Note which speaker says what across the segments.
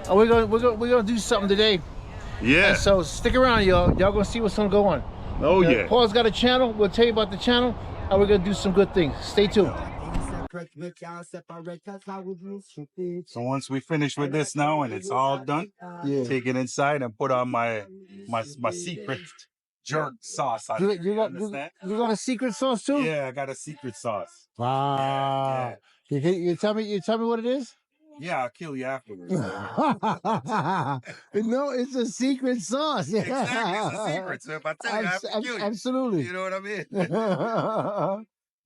Speaker 1: we're gonna do something today.
Speaker 2: Yeah.
Speaker 1: And so stick around, y'all. Y'all gonna see what's gonna go on.
Speaker 2: Oh yeah.
Speaker 1: Paul's got a channel. We'll tell you about the channel, and we're gonna do some good things. Stay tuned.
Speaker 2: So once we finish with this now and it's all done, take it inside and put on my secret jerk sauce on it.
Speaker 1: You got a secret sauce too?
Speaker 2: Yeah, I got a secret sauce.
Speaker 1: Wow.
Speaker 2: Yeah.
Speaker 1: You tell me what it is?
Speaker 2: Yeah, I'll kill you afterwards.
Speaker 1: No, it's a secret sauce.
Speaker 2: Exactly, it's a secret. So if I tell you, I have to kill you.
Speaker 1: Absolutely.
Speaker 2: You know what I mean?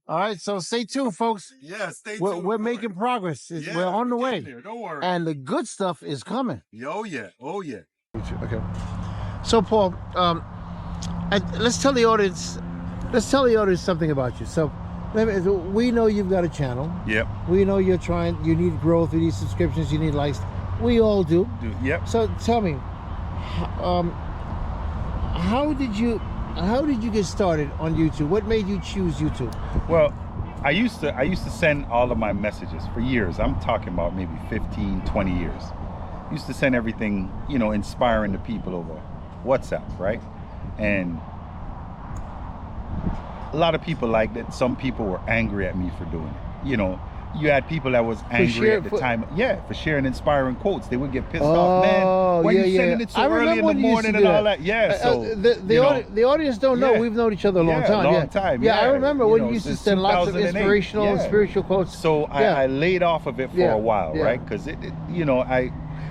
Speaker 1: All right, so stay tuned, folks.
Speaker 2: Yeah, stay tuned.
Speaker 1: We're making progress.
Speaker 2: Yeah,
Speaker 1: we're on the way.
Speaker 2: there. Don't worry.
Speaker 1: And the good stuff is coming.
Speaker 2: Oh yeah. Oh yeah.
Speaker 1: Okay. So Paul, let's tell the audience something about you. So we know you've got a channel.
Speaker 2: Yep.
Speaker 1: We know you need growth, you need subscriptions, you need likes. We all do.
Speaker 2: Yep.
Speaker 1: So tell me, how did you get started on YouTube? What made you choose YouTube?
Speaker 2: Well, I used to send all of my messages for years. I'm talking about maybe 15, 20 years. I used to send everything, inspiring to people over WhatsApp, right? And a lot of people liked it. Some people were angry at me for doing it. You had people that was angry at the time. Yeah, for sharing inspiring quotes. They would get pissed off, man. Why you sending it so early in the morning and all that? Yeah, so
Speaker 1: the audience don't know we've known each other a long time.
Speaker 2: Long time.
Speaker 1: Yeah, I remember when you used to send lots of inspirational and spiritual quotes.
Speaker 2: So I laid off of it for a while, right? Because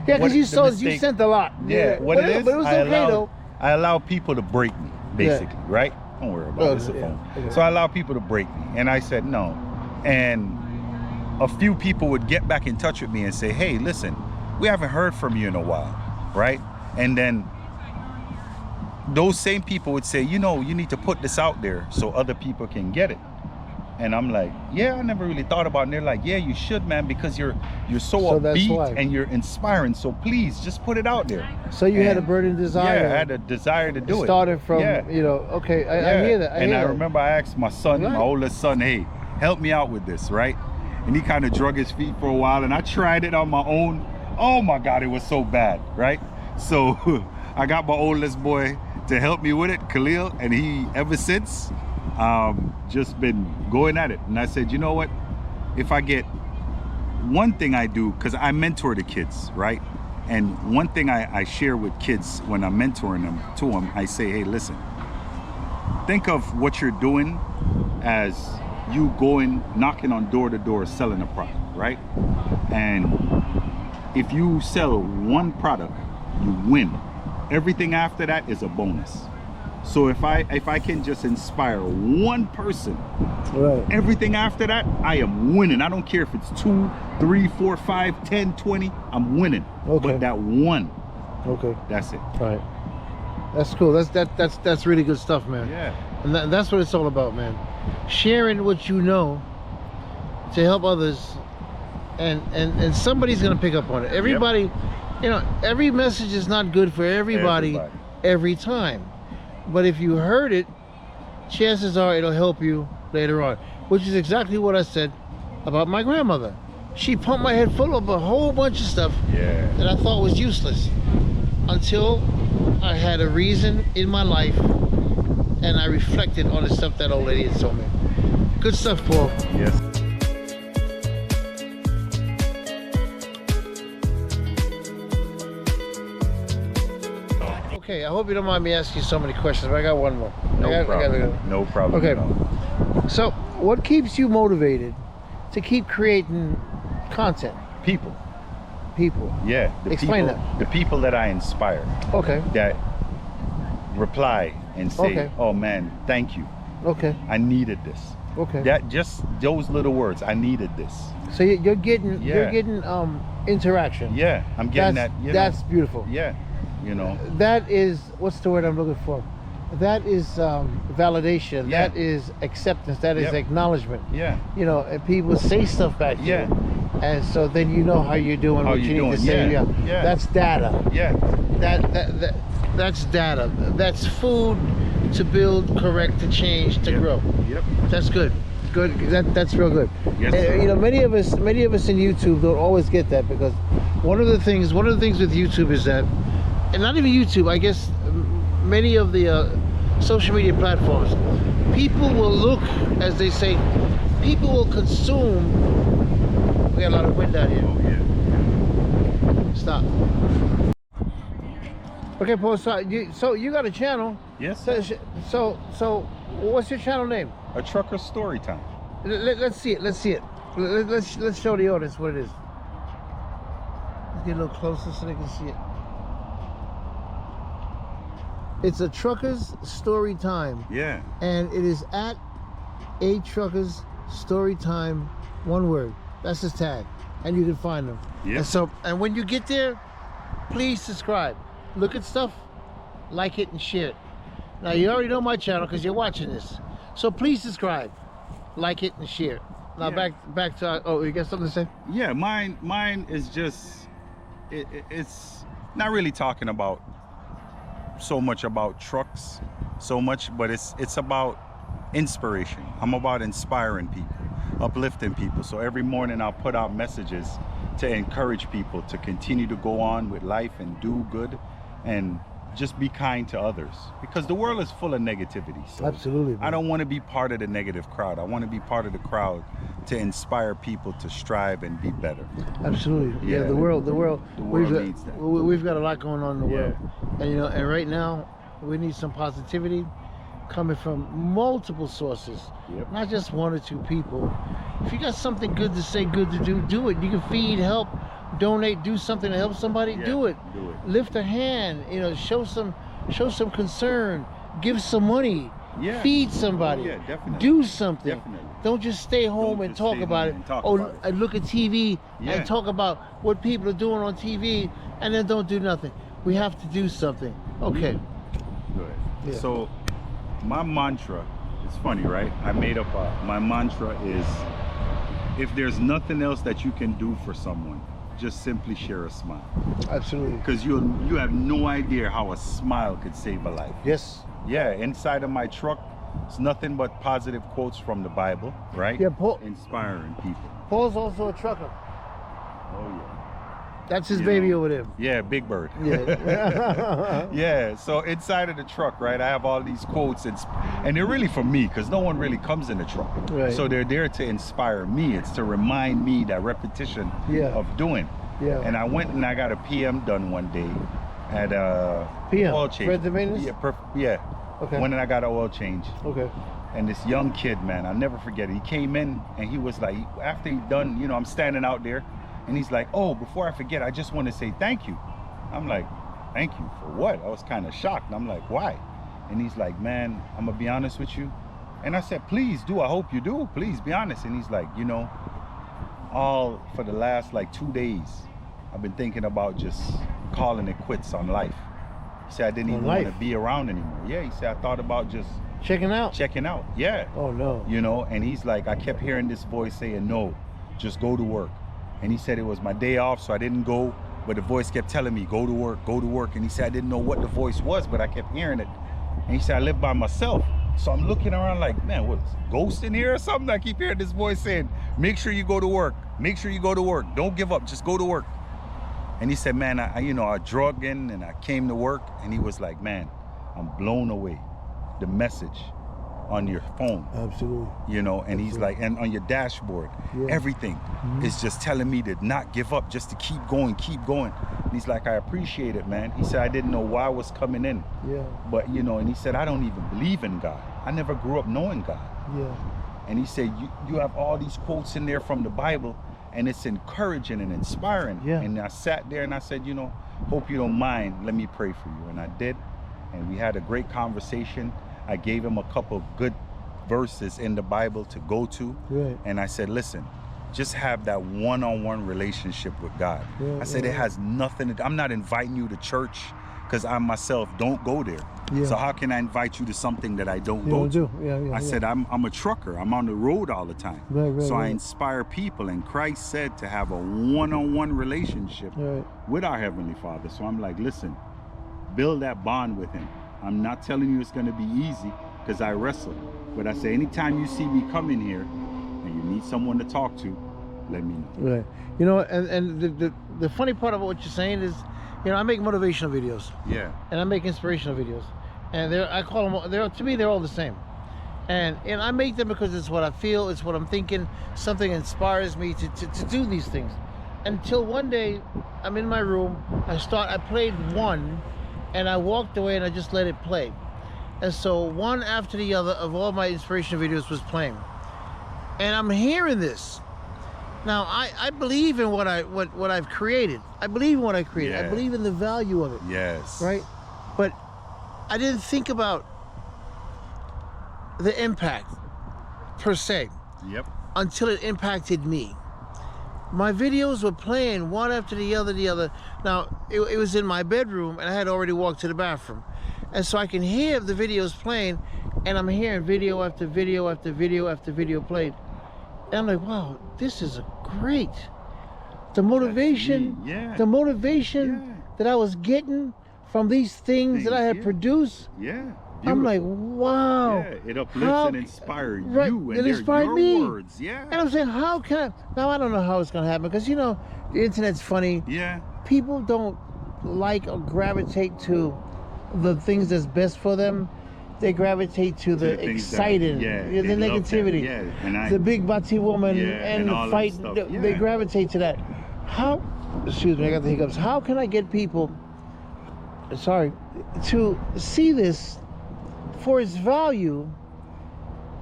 Speaker 1: because you sent a lot.
Speaker 2: Yeah,
Speaker 1: but it was okay though.
Speaker 2: I allow people to break me, basically, right? Don't worry about it. It's a phone. Okay. So I allow people to break me, and I said no, and a few people would get back in touch with me and say, hey, listen, we haven't heard from you in a while, right? And then those same people would say, you need to put this out there so other people can get it. And I'm like, yeah, I never really thought about it. And they're like, yeah, you should, man, because you're so upbeat and you're inspiring. So please just put it out there.
Speaker 1: So you had a burning desire.
Speaker 2: Yeah, I had a desire to do it.
Speaker 1: Started from, okay, I hear that.
Speaker 2: I remember I asked my son, my oldest son, hey, help me out with this, right? And he kind of drug his feet for a while, and I tried it on my own. Oh my God, it was so bad, right? So I got my oldest boy to help me with it, Khalil, and he, ever since, just been going at it. And I said, you know what? If I get one thing I do, because I mentor the kids, right? And one thing I share with kids when I'm mentoring them to them, I say, hey, listen, think of what you're doing as you going, knocking on door to door, selling a product, right? And if you sell one product, you win. Everything after that is a bonus. So if I can just inspire one person, everything after that, I am winning. I don't care if it's 2, 3, 4, 5, 10, 20, I'm winning. Okay. But that one, that's it.
Speaker 1: All right. That's cool. That's really good stuff, man.
Speaker 2: Yeah.
Speaker 1: And that's what it's all about, man. Sharing what you know to help others, and somebody's gonna pick up on it. Everybody, every message is not good for everybody every time. But if you heard it, chances are it'll help you later on, which is exactly what I said about my grandmother. She pumped my head full of a whole bunch of stuff that I thought was useless until I had a reason in my life and I reflected on the stuff that old lady had told me. Good stuff, Paul.
Speaker 2: Yes.
Speaker 1: Okay, I hope you don't mind me asking you so many questions, but I got one more.
Speaker 2: No problem.
Speaker 1: Okay. So, what keeps you motivated to keep creating content?
Speaker 2: People. Yeah.
Speaker 1: Explain that.
Speaker 2: The people that I inspire.
Speaker 1: Okay.
Speaker 2: That reply and say, oh man, thank you.
Speaker 1: Okay.
Speaker 2: I needed this.
Speaker 1: Okay.
Speaker 2: That just those little words, I needed this.
Speaker 1: So you're getting interaction.
Speaker 2: Yeah, I'm getting that.
Speaker 1: That's beautiful.
Speaker 2: Yeah.
Speaker 1: That is, what's the word I'm looking for? That is validation.
Speaker 2: Yeah.
Speaker 1: That is acceptance. That is acknowledgement.
Speaker 2: Yeah.
Speaker 1: And people say stuff back to you. And so then you know how you're doing, what you need to say.
Speaker 2: Yeah.
Speaker 1: That's data.
Speaker 2: Yeah.
Speaker 1: That's data. That's food to build, correct, to change, to grow.
Speaker 2: Yep.
Speaker 1: That's good. Good. That's real good.
Speaker 2: Yes, sir.
Speaker 1: You know, many of us in YouTube don't always get that, because one of the things with YouTube is that, and not even YouTube, I guess many of the social media platforms, people will look, as they say, people will consume. We got a lot of wind out here.
Speaker 2: Oh yeah.
Speaker 1: Stop. Okay, Paul. So you got a channel.
Speaker 2: Yes.
Speaker 1: So what's your channel name?
Speaker 2: A trucker story time.
Speaker 1: Let's see it. Let's show the audience what it is. Let's get a little closer so they can see it. It's a trucker's story time.
Speaker 2: Yeah.
Speaker 1: And it is at a trucker's story time, one word. That's his tag, and you can find them.
Speaker 2: Yeah.
Speaker 1: And when you get there, please subscribe. Look at stuff, like it, and share it. Now you already know my channel because you're watching this, so please subscribe, like it, and share it. Now back to oh, you got something to say?
Speaker 2: Yeah, mine is just it's not really talking about so much about trucks so much, but it's about inspiration. I'm about inspiring people, uplifting people. So every morning I'll put out messages to encourage people to continue to go on with life and do good and just be kind to others, because the world is full of negativity. So
Speaker 1: Absolutely.
Speaker 2: I don't want to be part of the negative crowd. I want to be part of the crowd to inspire people to strive and be better.
Speaker 1: Absolutely. Yeah,
Speaker 2: Yeah.
Speaker 1: the world
Speaker 2: needs that.
Speaker 1: We've got a lot going on in the
Speaker 2: Yeah.
Speaker 1: world. And you know, and right now we need some positivity coming from multiple sources.
Speaker 2: Yep.
Speaker 1: Not just one or two people. If you got something good to say, good to do it. You can feed, help, donate, do something to help somebody,
Speaker 2: Yeah,
Speaker 1: do it.
Speaker 2: do it.
Speaker 1: Lift a hand, you know, show some concern, give some money,
Speaker 2: Yeah.
Speaker 1: feed somebody,
Speaker 2: Oh, yeah, definitely.
Speaker 1: do something.
Speaker 2: Definitely.
Speaker 1: Don't just stay home and
Speaker 2: just
Speaker 1: talk
Speaker 2: stay
Speaker 1: about
Speaker 2: home
Speaker 1: it.
Speaker 2: and talk
Speaker 1: Oh,
Speaker 2: about it.
Speaker 1: and look at TV
Speaker 2: Yeah.
Speaker 1: and talk about what people are doing on TV, and then don't do nothing. We have to do something. Okay.
Speaker 2: Good.
Speaker 1: Yeah.
Speaker 2: So my mantra, it's funny, right? I made up my mantra is, if there's nothing else that you can do for someone, just simply share a smile.
Speaker 1: Absolutely.
Speaker 2: Because you have no idea how a smile could save a life.
Speaker 1: Yes.
Speaker 2: Yeah, inside of my truck, it's nothing but positive quotes from the Bible, right?
Speaker 1: Yeah, Paul.
Speaker 2: Inspiring people.
Speaker 1: Paul's also a trucker.
Speaker 2: Oh yeah.
Speaker 1: That's his
Speaker 2: You
Speaker 1: baby
Speaker 2: know.
Speaker 1: over there.
Speaker 2: Yeah, Big Bird.
Speaker 1: Yeah.
Speaker 2: Yeah, so inside of the truck, right, I have all these quotes, and they're really for me, because no one really comes in the truck.
Speaker 1: Right.
Speaker 2: So they're there to inspire me. It's to remind me that repetition
Speaker 1: Yeah.
Speaker 2: of doing.
Speaker 1: Yeah.
Speaker 2: And I went and I got a PM done one day at
Speaker 1: PM?
Speaker 2: oil change.
Speaker 1: Preventive maintenance?
Speaker 2: Yeah, yeah.
Speaker 1: Okay.
Speaker 2: When I got an oil change.
Speaker 1: Okay.
Speaker 2: And this young kid, man, I'll never forget it. He came in and he was like, after he done, you know, I'm standing out there, and he's like, oh, before I forget, I just want to say thank you. I'm like, thank you for what? I was kind of shocked. I'm like, why? And he's like, man, I'm gonna be honest with you. And I said, please do. I hope you do. Please be honest. And he's like, you know, all for the last like 2 days, I've been thinking about just calling it quits on life. He said I didn't
Speaker 1: On
Speaker 2: even
Speaker 1: life?
Speaker 2: want to be around anymore. Yeah, he said I thought about just
Speaker 1: Checking out.
Speaker 2: checking out. Yeah.
Speaker 1: Oh no.
Speaker 2: You know, and he's like, I kept hearing this voice saying, no, just go to work. And he said it was my day off, so I didn't go, but the voice kept telling me, go to work, go to work. And he said I didn't know what the voice was, but I kept hearing it. And he said I live by myself. So I'm looking around like, man, what's ghost in here or something? I keep hearing this voice saying, make sure you go to work. Make sure you go to work. Don't give up, just go to work. And he said, man, I drug in and I came to work. And he was like, man, I'm blown away. The message on your phone,
Speaker 1: Absolutely.
Speaker 2: you know, and he's like, and on your dashboard,
Speaker 1: Yeah.
Speaker 2: everything is just telling me to not give up, just to keep going, keep going. And he's like, I appreciate it, man. He said, I didn't know why I was coming in,
Speaker 1: Yeah.
Speaker 2: but you know, and he said, I don't even believe in God. I never grew up knowing God.
Speaker 1: Yeah.
Speaker 2: And he said, you have all these quotes in there from the Bible, and it's encouraging and inspiring.
Speaker 1: Yeah.
Speaker 2: And I sat there and I said, you know, hope you don't mind, let me pray for you. And I did, and we had a great conversation. I gave him a couple of good verses in the Bible to go to.
Speaker 1: Right.
Speaker 2: And I said, listen, just have that one-on-one relationship with God.
Speaker 1: Yeah,
Speaker 2: I said,
Speaker 1: yeah.
Speaker 2: it has nothing to, I'm not inviting you to church because I myself don't go there.
Speaker 1: Yeah.
Speaker 2: So how can I invite you to something that I don't
Speaker 1: You
Speaker 2: go
Speaker 1: don't
Speaker 2: to?
Speaker 1: do. Yeah. Yeah.
Speaker 2: I said, I'm a trucker. I'm on the road all the time.
Speaker 1: Right,
Speaker 2: so I
Speaker 1: right.
Speaker 2: inspire people. And Christ said to have a one-on-one relationship
Speaker 1: Right.
Speaker 2: with our Heavenly Father. So I'm like, listen, build that bond with him. I'm not telling you it's going to be easy. because I wrestle. But I say, anytime you see me come in here and you need someone to talk to, let me know.
Speaker 1: Right. You know, and the funny part about what you're saying is, you know, I make motivational videos.
Speaker 2: Yeah.
Speaker 1: And I make inspirational videos. And I call them, to me, they're all the same. And I make them because it's what I feel, it's what I'm thinking. Something inspires me to do these things. Until one day, I'm in my room, I played one, and I walked away and I just let it play. And so one after the other of all my inspirational videos was playing. And I'm hearing this. Now, I believe in what I've created. I believe in what I created.
Speaker 2: Yeah.
Speaker 1: I believe in the value of it.
Speaker 2: Yes.
Speaker 1: Right? But I didn't think about the impact per se.
Speaker 2: Yep.
Speaker 1: Until it impacted me. My videos were playing one after the other. Now, it was in my bedroom, and I had already walked to the bathroom. And so I can hear the videos playing, and I'm hearing video after video after video after video played. And I'm like, wow, this is great. The motivation, the motivation that I was getting from these things that I had produced.
Speaker 2: Yeah.
Speaker 1: I'm like, wow.
Speaker 2: Yeah, it uplifts and inspires
Speaker 1: right,
Speaker 2: you, and
Speaker 1: it
Speaker 2: they're
Speaker 1: inspired
Speaker 2: your
Speaker 1: me.
Speaker 2: words. Yeah.
Speaker 1: And I'm saying, how can I? Now, I don't know how it's going to happen, because, you know, the internet's funny.
Speaker 2: Yeah.
Speaker 1: People don't like or gravitate to the things that's best for them. They gravitate to the exciting, the negativity,
Speaker 2: and
Speaker 1: the big bati woman and the fight. They gravitate to that. How, excuse me, I got the hiccups. How can I get people, to see this for its value?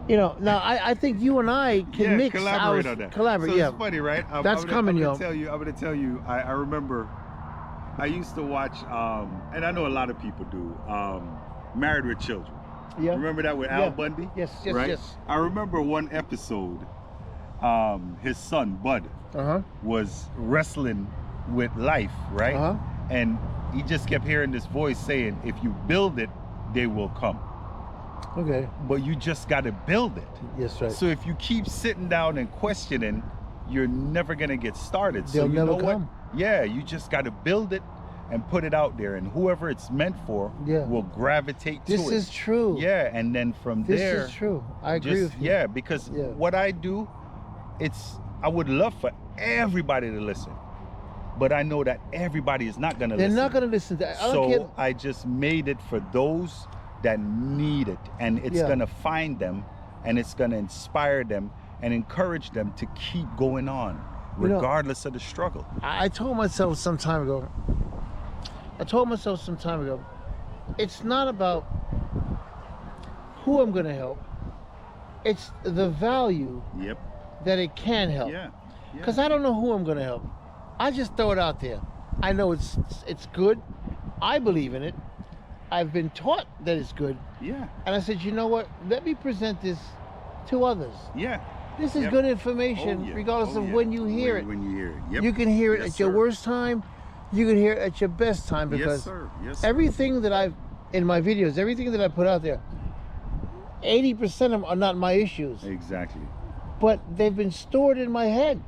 Speaker 1: You know, now I think you and I can mix
Speaker 2: collaborate on that.
Speaker 1: Collaborate,
Speaker 2: so it's funny, right?
Speaker 1: That's coming, yo.
Speaker 2: I'm gonna tell you. I remember, I used to watch, and I know a lot of people do, Married with Children.
Speaker 1: Yeah.
Speaker 2: Remember that with Al Bundy?
Speaker 1: Yes,
Speaker 2: right?
Speaker 1: yes.
Speaker 2: I remember one episode, his son Bud was wrestling with life, right? And he just kept hearing this voice saying, if you build it, they will come.
Speaker 1: Okay.
Speaker 2: But you just got to build it.
Speaker 1: Yes, right.
Speaker 2: So if you keep sitting down and questioning, you're never going to get started.
Speaker 1: They'll
Speaker 2: so you
Speaker 1: never
Speaker 2: know
Speaker 1: come.
Speaker 2: What? Yeah, you just got to build it and put it out there, and whoever it's meant for will gravitate to it.
Speaker 1: This is true.
Speaker 2: Yeah, and then from there.
Speaker 1: This is true. I agree with you.
Speaker 2: Yeah, because what I do, I would love for everybody to listen, but I know that everybody is not going to listen.
Speaker 1: They're not going to listen to.
Speaker 2: So I just made it for those that need it, and it's going to find them, and it's going to inspire them and encourage them to keep going on, regardless of the struggle.
Speaker 1: I told myself some time ago, it's not about who I'm going to help. It's the value that it can help. Because I don't know who I'm going to help. I just throw it out there. I know it's good. I believe in it. I've been taught that it's good. Yeah. And I said, you know what? Let me present this to others. Yeah. This is good information, regardless of when you hear it.
Speaker 2: When you hear it. Yep.
Speaker 1: You can hear it at your worst time. You can hear it at your best time, because everything that in my videos, everything that I put out there, 80% of them are not my issues.
Speaker 2: Exactly.
Speaker 1: But they've been stored in my head,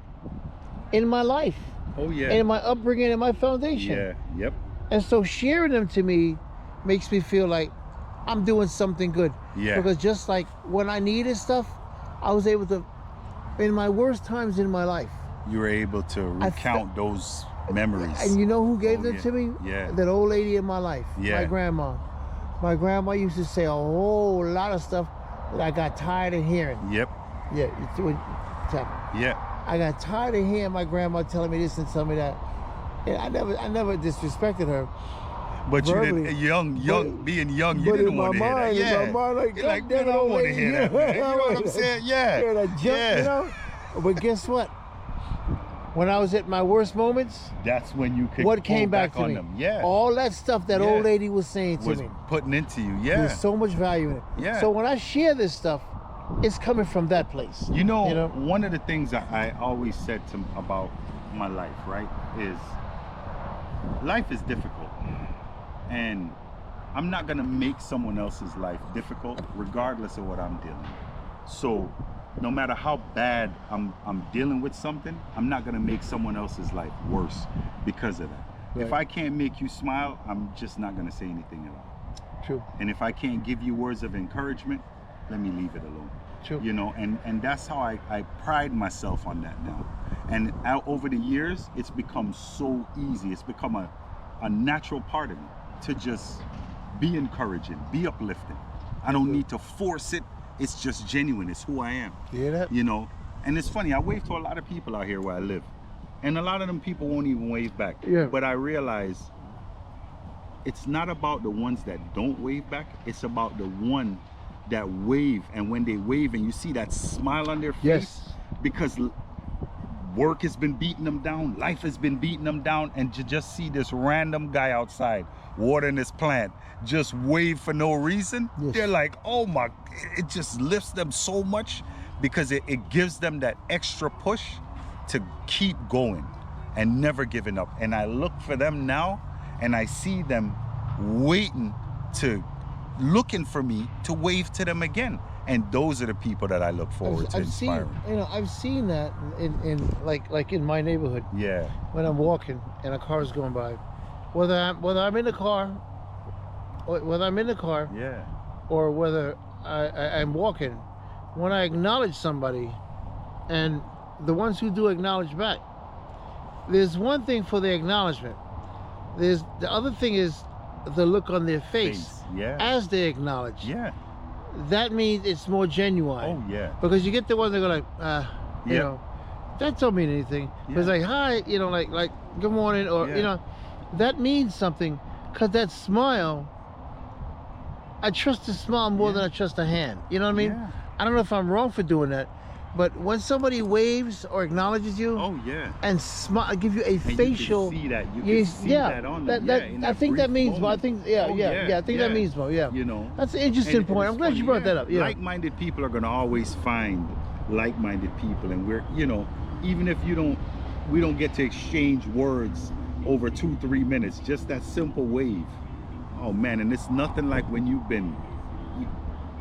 Speaker 1: in my life.
Speaker 2: Oh yeah.
Speaker 1: And in my upbringing and my foundation.
Speaker 2: Yeah. Yep.
Speaker 1: And so sharing them to me makes me feel like I'm doing something good. Yeah. Because just like when I needed stuff, I was able to, in my worst times in my life,
Speaker 2: you were able to recount those memories.
Speaker 1: And you know who gave them to me?
Speaker 2: Yeah.
Speaker 1: That old lady in my life.
Speaker 2: Yeah.
Speaker 1: My grandma. My grandma used to say a whole lot of stuff that I got tired of hearing.
Speaker 2: Yep.
Speaker 1: Yeah. I got tired of hearing my grandma telling me this and telling me that. And I never disrespected her.
Speaker 2: But verbally, you didn't, being young, you didn't want to hear that. Yeah.
Speaker 1: In my mind,
Speaker 2: you're like, man, I don't want to hear that, man. You know what I'm saying? Yeah.
Speaker 1: You know? But guess what? When I was at my worst moments,
Speaker 2: that's when you could
Speaker 1: what came back to me.
Speaker 2: Them. Yeah.
Speaker 1: All that stuff that old lady was saying to
Speaker 2: was
Speaker 1: me.
Speaker 2: Putting into you. Yeah.
Speaker 1: There's so much value in it. Yeah. So when I share this stuff, it's coming from that place.
Speaker 2: You know, one of the things I always said about my life, right, is life is difficult. And I'm not going to make someone else's life difficult, regardless of what I'm dealing with. So no matter how bad I'm dealing with something, I'm not going to make someone else's life worse because of that. Right. If I can't make you smile, I'm just not going to say anything at all.
Speaker 1: True.
Speaker 2: And if I can't give you words of encouragement, let me leave it alone.
Speaker 1: True.
Speaker 2: You know, and that's how I pride myself on that now. And over the years, it's become so easy. It's become a natural part of me to just be encouraging, be uplifting. I don't need to force it. It's just genuine. It's who I am.
Speaker 1: You hear that?
Speaker 2: You know, and it's funny. I wave to a lot of people out here where I live, and a lot of them people won't even wave back.
Speaker 1: Yeah.
Speaker 2: But I realize it's not about the ones that don't wave back. It's about the one that wave, and when they wave and you see that smile on their face,
Speaker 1: Yes.
Speaker 2: because work has been beating them down, life has been beating them down, and to just see this random guy outside watering this plant just wave for no reason,
Speaker 1: Yes.
Speaker 2: they're like, oh my, it just lifts them so much, because it gives them that extra push to keep going and never giving up. And I look for them now, and I see them looking for me to wave to them again. And those are the people that I look forward to inspiring.
Speaker 1: I've seen that in like in my neighborhood.
Speaker 2: Yeah.
Speaker 1: When I'm walking and a car's going by, whether I'm in the car,
Speaker 2: Yeah.
Speaker 1: or whether I'm walking, when I acknowledge somebody, and the ones who do acknowledge back, there's one thing for the acknowledgement. There's the other thing is the look on their face
Speaker 2: Yeah.
Speaker 1: as they acknowledge.
Speaker 2: Yeah.
Speaker 1: That means it's more genuine.
Speaker 2: Oh yeah.
Speaker 1: Because you get the ones that go like, you
Speaker 2: Yeah.
Speaker 1: know, that don't mean anything. But it's
Speaker 2: Yeah.
Speaker 1: like, hi, you know, like good morning, or
Speaker 2: Yeah.
Speaker 1: you know, that means something. Cause that smile, I trust the smile more than I trust the hand. You know what I mean?
Speaker 2: Yeah.
Speaker 1: I don't know if I'm wrong for doing that, but when somebody waves or acknowledges you
Speaker 2: Oh yeah.
Speaker 1: and smile, give you a
Speaker 2: And
Speaker 1: facial.
Speaker 2: you can see that. You can see that on them. In
Speaker 1: I think that
Speaker 2: brief
Speaker 1: means more. I
Speaker 2: moment.
Speaker 1: think,
Speaker 2: Oh,
Speaker 1: I think that means more. Yeah.
Speaker 2: You know.
Speaker 1: That's an interesting
Speaker 2: And
Speaker 1: point.
Speaker 2: it's
Speaker 1: I'm glad you
Speaker 2: funny,
Speaker 1: brought that up. Yeah.
Speaker 2: Like-minded people are gonna always find like-minded people, and we're, you know, even if we don't get to exchange words over 2-3 minutes, just that simple wave. Oh man, and it's nothing like when you've been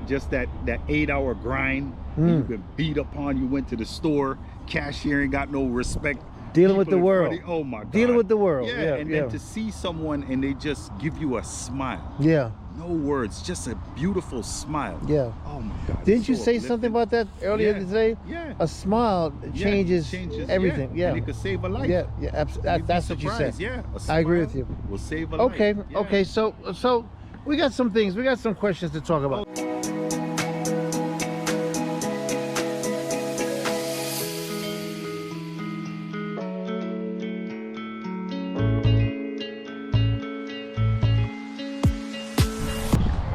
Speaker 2: just that 8-hour grind, and you've been beat upon, you went to the store, cashier ain't got no respect.
Speaker 1: Dealing with
Speaker 2: People
Speaker 1: the
Speaker 2: in
Speaker 1: world.
Speaker 2: front of you, oh my God.
Speaker 1: Dealing with the world.
Speaker 2: Yeah,
Speaker 1: Yeah,
Speaker 2: and
Speaker 1: yeah.
Speaker 2: then to see someone and they just give you a smile.
Speaker 1: Yeah.
Speaker 2: No words, just a beautiful smile.
Speaker 1: Yeah.
Speaker 2: Oh my God.
Speaker 1: Didn't
Speaker 2: it's
Speaker 1: you
Speaker 2: so
Speaker 1: say something
Speaker 2: uplifting.
Speaker 1: about that earlier
Speaker 2: Yeah.
Speaker 1: today?
Speaker 2: Yeah.
Speaker 1: A smile changes, everything. Yeah.
Speaker 2: And it could save a life.
Speaker 1: Yeah.
Speaker 2: You'd
Speaker 1: That's
Speaker 2: be
Speaker 1: what you said.
Speaker 2: surprised. Yeah.
Speaker 1: I agree with you.
Speaker 2: Will save a
Speaker 1: Okay.
Speaker 2: life. Yeah.
Speaker 1: Okay. So we got some things. We got some questions to talk about.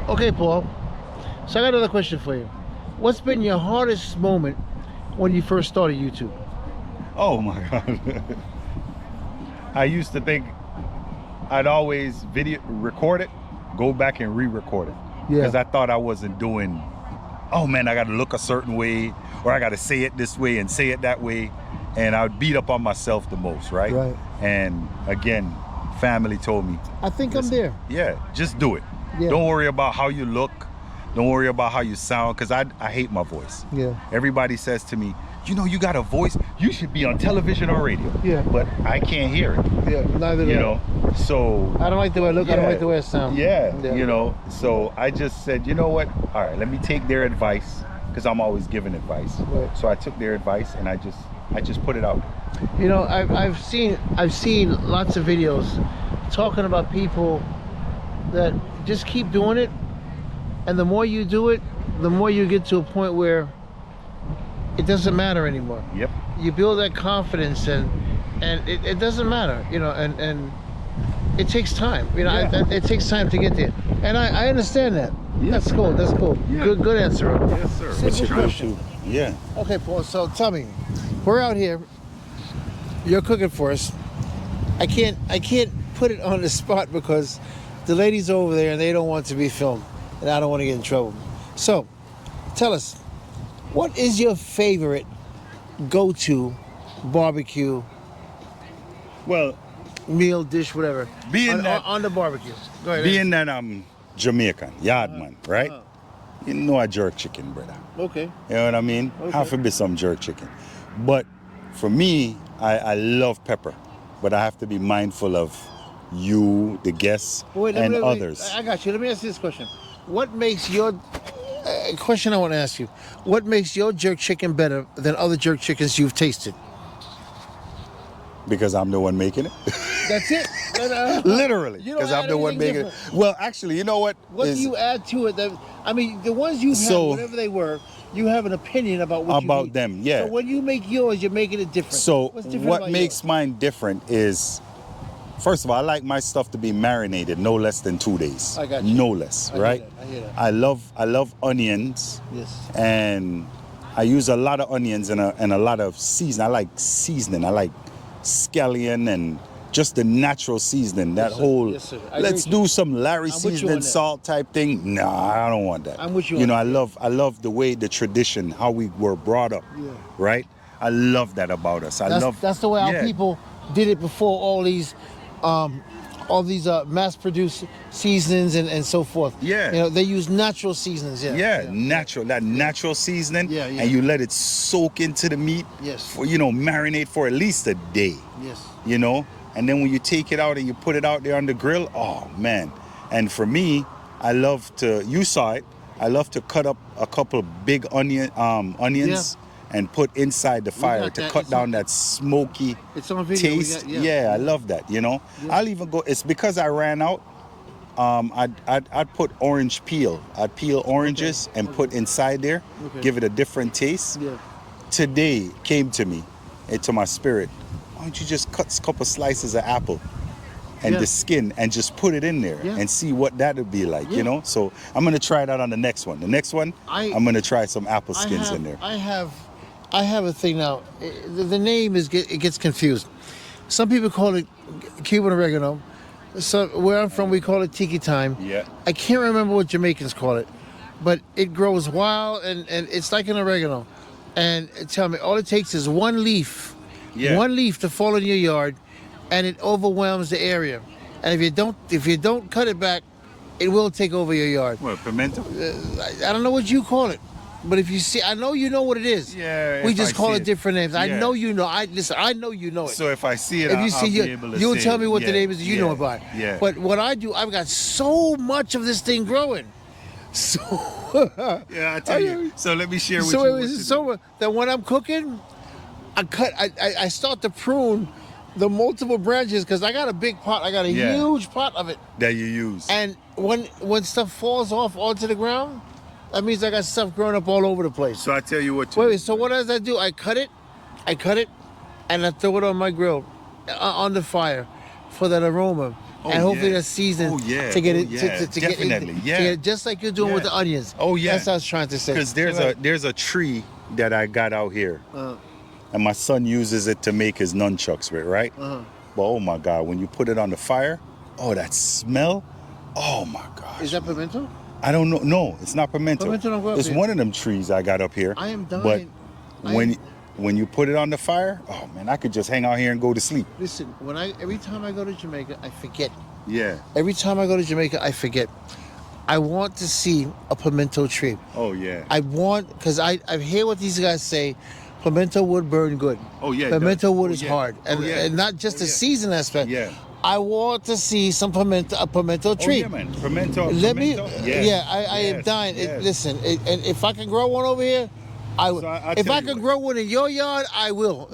Speaker 1: Okay, Paul. So I got another question for you. What's been your hardest moment when you first started YouTube?
Speaker 2: Oh my God. I used to think I'd always record it, go back and re-record it.
Speaker 1: Yeah.
Speaker 2: Because I thought I wasn't doing, oh man, I gotta look a certain way, or I gotta say it this way and say it that way. And I would beat up on myself the most, right?
Speaker 1: Right.
Speaker 2: And again, family told me,
Speaker 1: I think
Speaker 2: listen,
Speaker 1: I'm there.
Speaker 2: yeah, just do it.
Speaker 1: Yeah.
Speaker 2: Don't worry about how you look. Don't worry about how you sound, because I hate my voice.
Speaker 1: Yeah.
Speaker 2: Everybody says to me, you know, you got a voice, you should be on television or radio.
Speaker 1: Yeah.
Speaker 2: But I can't hear it,
Speaker 1: Yeah. Neither do
Speaker 2: you
Speaker 1: I.
Speaker 2: know? So,
Speaker 1: I don't like the way I look. I don't
Speaker 2: Yeah.
Speaker 1: like the way I sound.
Speaker 2: yeah, you know? So I just said, you know what? All right, let me take their advice, because I'm always giving advice.
Speaker 1: Right.
Speaker 2: So I took their advice and I just put it out.
Speaker 1: You know, I've seen lots of videos talking about people that just keep doing it, and the more you do it, the more you get to a point where it doesn't matter anymore.
Speaker 2: Yep.
Speaker 1: You build that confidence, and it doesn't matter, you know, and it takes time. You know,
Speaker 2: Yeah.
Speaker 1: it takes time to get there, and I understand that.
Speaker 2: Yeah.
Speaker 1: That's cool. That's cool.
Speaker 2: Yeah.
Speaker 1: Good answer.
Speaker 2: Yes, sir.
Speaker 1: Simple question.
Speaker 2: Yeah.
Speaker 1: Okay, Paul, so tell me, we're out here, you're cooking for us. I can't put it on the spot because the ladies over there and they don't want to be filmed, and I don't want to get in trouble. So, tell us, what is your favorite go-to barbecue
Speaker 2: Well,
Speaker 1: meal, dish, whatever,
Speaker 2: Being that-
Speaker 1: on the barbecue? Go ahead.
Speaker 2: being that I'm Jamaican, yardman, right? You know I jerk chicken, brother.
Speaker 1: Okay.
Speaker 2: You know what I mean?
Speaker 1: Okay.
Speaker 2: Have to be some jerk chicken. But for me, I love pepper, but I have to be mindful of you, the guests, and others.
Speaker 1: I got you. Let me ask you this question. What makes your question I want to ask you? What makes your jerk chicken better than other jerk chickens you've tasted?
Speaker 2: Because I'm the one making it.
Speaker 1: That's it.
Speaker 2: Literally,
Speaker 1: You don't
Speaker 2: because I'm
Speaker 1: add
Speaker 2: the one
Speaker 1: anything
Speaker 2: making it.
Speaker 1: different.
Speaker 2: Well, actually, you know what?
Speaker 1: What do you add to it? That I mean, the ones you had, whatever they were, you have an opinion about what you
Speaker 2: about
Speaker 1: eat.
Speaker 2: them? Yeah.
Speaker 1: So when you make yours, you're making it different.
Speaker 2: So
Speaker 1: What's different
Speaker 2: what
Speaker 1: about
Speaker 2: makes
Speaker 1: yours?
Speaker 2: mine different is, first of all, I like my stuff to be marinated no less than 2 days.
Speaker 1: I got you.
Speaker 2: No less,
Speaker 1: I hear
Speaker 2: right?
Speaker 1: that, I hear that.
Speaker 2: I love onions.
Speaker 1: Yes.
Speaker 2: And I use a lot of onions and a lot of seasoning. I like seasoning. I like scallion and just the natural seasoning. That
Speaker 1: Yes, sir.
Speaker 2: whole,
Speaker 1: Yes, sir. I
Speaker 2: let's
Speaker 1: agree with
Speaker 2: do some Larry
Speaker 1: I'm with you on
Speaker 2: seasoning
Speaker 1: that.
Speaker 2: salt type thing. Nah, I don't want that.
Speaker 1: I'm with you
Speaker 2: You
Speaker 1: on
Speaker 2: know,
Speaker 1: that.
Speaker 2: I love the way, the tradition, how we were brought up.
Speaker 1: Yeah.
Speaker 2: Right? I love that about us.
Speaker 1: That's the way our
Speaker 2: Yeah.
Speaker 1: people did it before all these mass-produced seasonings and so forth.
Speaker 2: Yeah.
Speaker 1: You know, they use natural seasonings. Yeah.
Speaker 2: Yeah, natural, that natural seasoning.
Speaker 1: Yeah, yeah.
Speaker 2: And you let it soak into the meat.
Speaker 1: Yes.
Speaker 2: For, marinate for at least a day.
Speaker 1: Yes.
Speaker 2: And then when you take it out and you put it out there on the grill, oh man. And for me, you saw it, I love to cut up a couple big onions and put inside the fire
Speaker 1: got
Speaker 2: to
Speaker 1: that.
Speaker 2: cut
Speaker 1: It's
Speaker 2: down that smoky
Speaker 1: It's on video.
Speaker 2: taste.
Speaker 1: We got-
Speaker 2: I love that, I'll even go, it's because I ran out, I'd put orange peel. I'd peel oranges and put inside there,
Speaker 1: Okay.
Speaker 2: give it a different taste.
Speaker 1: Yeah.
Speaker 2: Today came to me, to my spirit, why don't you just cut a couple slices of apple and
Speaker 1: Yeah.
Speaker 2: the skin and just put it in there
Speaker 1: Yeah.
Speaker 2: and see what that would be like,
Speaker 1: Yeah.
Speaker 2: So I'm going to try that on the next one. The next one, I'm going to try some apple skins in there.
Speaker 1: I have a thing now. The name it gets confused. Some people call it Cuban oregano. So where I'm from, we call it tiki thyme.
Speaker 2: Yeah.
Speaker 1: I can't remember what Jamaicans call it, but it grows wild and it's like an oregano. And tell me, all it takes is one leaf to fall in your yard, and it overwhelms the area. And if you don't cut it back, it will take over your yard.
Speaker 2: What, pimento?
Speaker 1: I don't know what you call it, but if you see, I know you know what it is.
Speaker 2: Yeah,
Speaker 1: We
Speaker 2: if
Speaker 1: just
Speaker 2: I
Speaker 1: call
Speaker 2: see
Speaker 1: it
Speaker 2: it.
Speaker 1: different names. I
Speaker 2: Yeah.
Speaker 1: know you know. I know you know it.
Speaker 2: So if I see it,
Speaker 1: If you see,
Speaker 2: I'll be able to
Speaker 1: you'll
Speaker 2: say
Speaker 1: tell me
Speaker 2: it.
Speaker 1: what the
Speaker 2: Yeah,
Speaker 1: name is. You know it by.
Speaker 2: Yeah.
Speaker 1: But what I do, I've got so much of this thing growing. So
Speaker 2: Yeah, I tell you. So let me share with
Speaker 1: so
Speaker 2: you.
Speaker 1: it
Speaker 2: what
Speaker 1: was
Speaker 2: to
Speaker 1: so that when I'm cooking, I start to prune the multiple branches because I got a big pot. I got a
Speaker 2: Yeah.
Speaker 1: huge pot of it.
Speaker 2: do that you use.
Speaker 1: And when stuff falls off onto the ground, that means I got stuff growing up all over the place.
Speaker 2: So I tell you what to
Speaker 1: Wait,
Speaker 2: do.
Speaker 1: wait, so what does I do? I cut it, and I throw it on my grill, on the fire, for that aroma, and hopefully
Speaker 2: yeah.
Speaker 1: that season
Speaker 2: Oh, yeah.
Speaker 1: to get it
Speaker 2: Oh, yeah.
Speaker 1: to get it,
Speaker 2: Definitely.
Speaker 1: to
Speaker 2: Yeah.
Speaker 1: get it, just like you're doing with
Speaker 2: Yeah.
Speaker 1: the onions.
Speaker 2: Oh, yeah.
Speaker 1: That's what I was trying to say.
Speaker 2: Because
Speaker 1: Right.
Speaker 2: there's a tree that I got out here,
Speaker 1: Uh,
Speaker 2: and my son uses it to make his nunchucks with, right?
Speaker 1: uh-huh.
Speaker 2: But oh my God, when you put it on the fire, oh, that smell, oh my gosh.
Speaker 1: Is that pimento?
Speaker 2: I don't know. No, it's not pimento.
Speaker 1: Pimento don't grow up
Speaker 2: It's
Speaker 1: here.
Speaker 2: one of them trees I got up here.
Speaker 1: I am dying.
Speaker 2: But
Speaker 1: I
Speaker 2: when
Speaker 1: am-
Speaker 2: when you put it on the fire, oh man, I could just hang out here and go to sleep.
Speaker 1: Listen, every time I go to Jamaica, I forget.
Speaker 2: Yeah.
Speaker 1: Every time I go to Jamaica, I forget. I want to see a pimento tree.
Speaker 2: Oh yeah.
Speaker 1: Because I hear what these guys say, pimento wood burn good.
Speaker 2: Oh, yeah, it
Speaker 1: Pimento
Speaker 2: does.
Speaker 1: wood
Speaker 2: Oh,
Speaker 1: is
Speaker 2: yeah.
Speaker 1: hard, and,
Speaker 2: Oh, yeah.
Speaker 1: and not just the
Speaker 2: Yeah.
Speaker 1: season aspect.
Speaker 2: Yeah.
Speaker 1: I want to see a pimento
Speaker 2: Oh
Speaker 1: tree.
Speaker 2: yeah, man. Pimento.
Speaker 1: Let me.
Speaker 2: pimento?
Speaker 1: Yeah, I am
Speaker 2: Yes,
Speaker 1: dying.
Speaker 2: yes.
Speaker 1: Listen, and if I can grow one over here, I will.
Speaker 2: So I
Speaker 1: If
Speaker 2: tell
Speaker 1: I
Speaker 2: you
Speaker 1: can
Speaker 2: what.
Speaker 1: grow one in your yard, I will.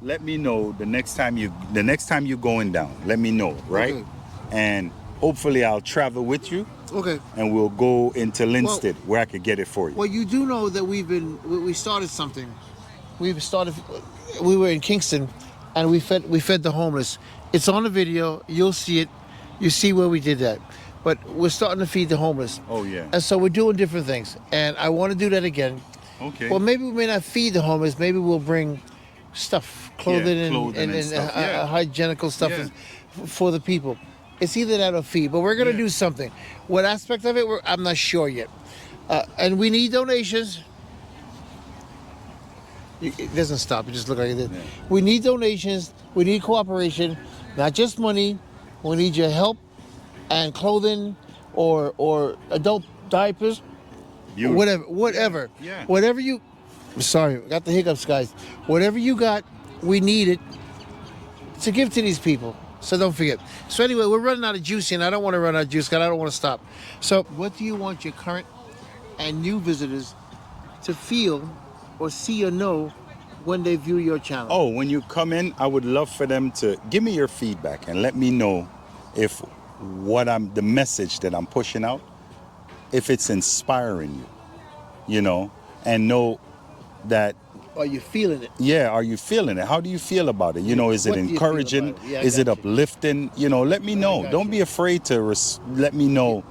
Speaker 2: Let me know the next time you're going down. Let me know, right?
Speaker 1: Okay.
Speaker 2: And hopefully I'll travel with you
Speaker 1: Okay.
Speaker 2: and we'll go into Linstead where I could get it for you.
Speaker 1: Well, you do know that we started something. We were in Kingston, and we fed the homeless. It's on the video. You'll see it. You see where we did that. But we're starting to feed the homeless.
Speaker 2: Oh yeah.
Speaker 1: And so we're doing different things. And I want to do that again.
Speaker 2: Okay.
Speaker 1: Well, maybe we may not feed the homeless. Maybe we'll bring stuff, clothing,
Speaker 2: clothing and stuff, yeah.
Speaker 1: hygienical stuff
Speaker 2: Yeah.
Speaker 1: for the people. It's either that or feed. But we're going to
Speaker 2: Yeah.
Speaker 1: do something. What aspect of it, I'm not sure yet. And we need donations. It doesn't stop. It just look like it did.
Speaker 2: Yeah.
Speaker 1: We need donations. We need cooperation, not just money. We need your help and clothing or adult diapers,
Speaker 2: Beautiful.
Speaker 1: whatever.
Speaker 2: Yeah.
Speaker 1: Whatever you. Sorry, I got the hiccups, guys. Whatever you got, we need it to give to these people. So don't forget. So anyway, we're running out of juice here, and I don't want to run out of juice because I don't want to stop. So what do you want your current and new visitors to feel or see or know when they view your channel?
Speaker 2: Oh, when you come in, I would love for them to give me your feedback and let me know if the message that I'm pushing out, if it's inspiring you, and know that.
Speaker 1: Are you feeling it?
Speaker 2: Yeah, are you feeling it? How do you feel about it? Is it
Speaker 1: What do you feel
Speaker 2: encouraging?
Speaker 1: about it? Yeah, I
Speaker 2: Is it
Speaker 1: got you.
Speaker 2: uplifting? Let me know.
Speaker 1: got
Speaker 2: Don't
Speaker 1: you.
Speaker 2: be afraid to let me know.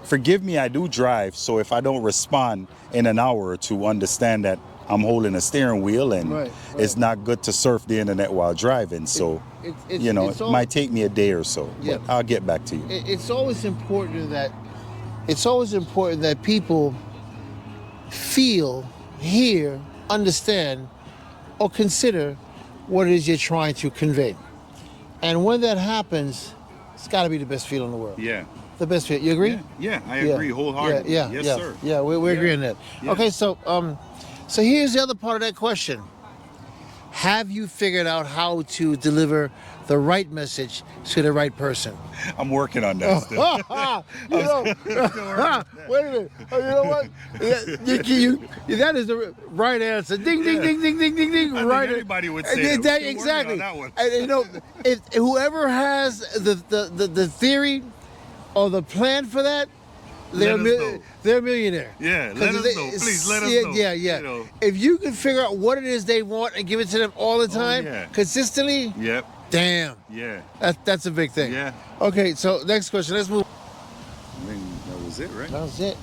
Speaker 2: Forgive me, I do drive, so if I don't respond in an hour or two, understand that I'm holding a steering wheel and
Speaker 1: Right.
Speaker 2: it's not good to surf the internet while driving. So,
Speaker 1: It's
Speaker 2: it
Speaker 1: all-
Speaker 2: might take me a day or so,
Speaker 1: Yeah.
Speaker 2: but I'll get back to you.
Speaker 1: It's always important that people feel, hear, understand, or consider what it is you're trying to convey. And when that happens, it's got to be the best feeling in the world.
Speaker 2: Yeah.
Speaker 1: The best feeling. You agree?
Speaker 2: Yeah, I
Speaker 1: Yeah.
Speaker 2: agree wholeheartedly.
Speaker 1: Yeah,
Speaker 2: Yes,
Speaker 1: yeah,
Speaker 2: sir.
Speaker 1: Yeah, we're
Speaker 2: Yeah.
Speaker 1: agreeing that.
Speaker 2: Yeah.
Speaker 1: Okay, so here's the other part of that question. Have you figured out how to deliver the right message to the right person?
Speaker 2: I'm working on that still.
Speaker 1: Wait a minute. Oh, you know what? That is the right answer. Ding, ding, ding, ding, ding, ding, ding.
Speaker 2: I think
Speaker 1: Right.
Speaker 2: anybody would say
Speaker 1: And
Speaker 2: that. We're
Speaker 1: exactly.
Speaker 2: working on that one.
Speaker 1: And if whoever has the theory or the plan for that,
Speaker 2: Let us know.
Speaker 1: they're a millionaire.
Speaker 2: Yeah, let us know. Please let us know.
Speaker 1: Yeah. If you can figure out what it is they want and give it to them all the time,
Speaker 2: yeah.
Speaker 1: consistently,
Speaker 2: Yep.
Speaker 1: damn,
Speaker 2: Yeah.
Speaker 1: that's a big thing.
Speaker 2: Yeah.
Speaker 1: Okay, so next question. Let's move.
Speaker 2: I think that was it, right?
Speaker 1: That was it.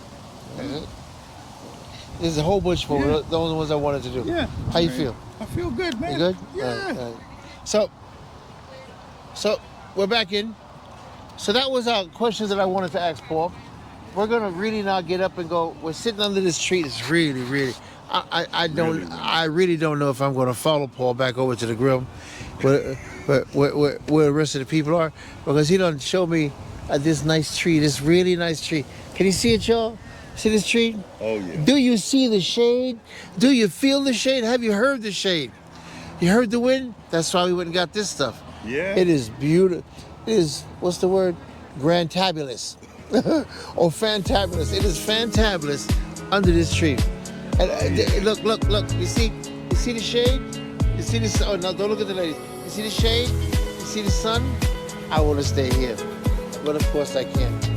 Speaker 1: There's a whole bunch more.
Speaker 2: Yeah.
Speaker 1: Those are the ones I wanted to do.
Speaker 2: Yeah.
Speaker 1: How you
Speaker 2: Man,
Speaker 1: feel?
Speaker 2: I feel good, man.
Speaker 1: You good?
Speaker 2: Yeah.
Speaker 1: All right. So we're back in. So that was our questions that I wanted to ask Paul. We're gonna really now get up and go. We're sitting under this tree. It's really. I really don't know if I'm gonna follow Paul back over to the grill, where the rest of the people are, because he done show me this nice tree, this really nice tree. Can you see it, y'all? See this tree?
Speaker 2: Oh, yeah.
Speaker 1: Do you see the shade? Do you feel the shade? Have you heard the shade? You heard the wind? That's why we went and got this stuff.
Speaker 2: Yeah.
Speaker 1: It is beautiful. It is, what's the word? Grantabulous. Or fantabulous. It is fantabulous under this tree. And look. You see the shade? You see this? Oh no! Don't look at the lady. You see the shade? You see the sun? I want to stay here, but of course I can't.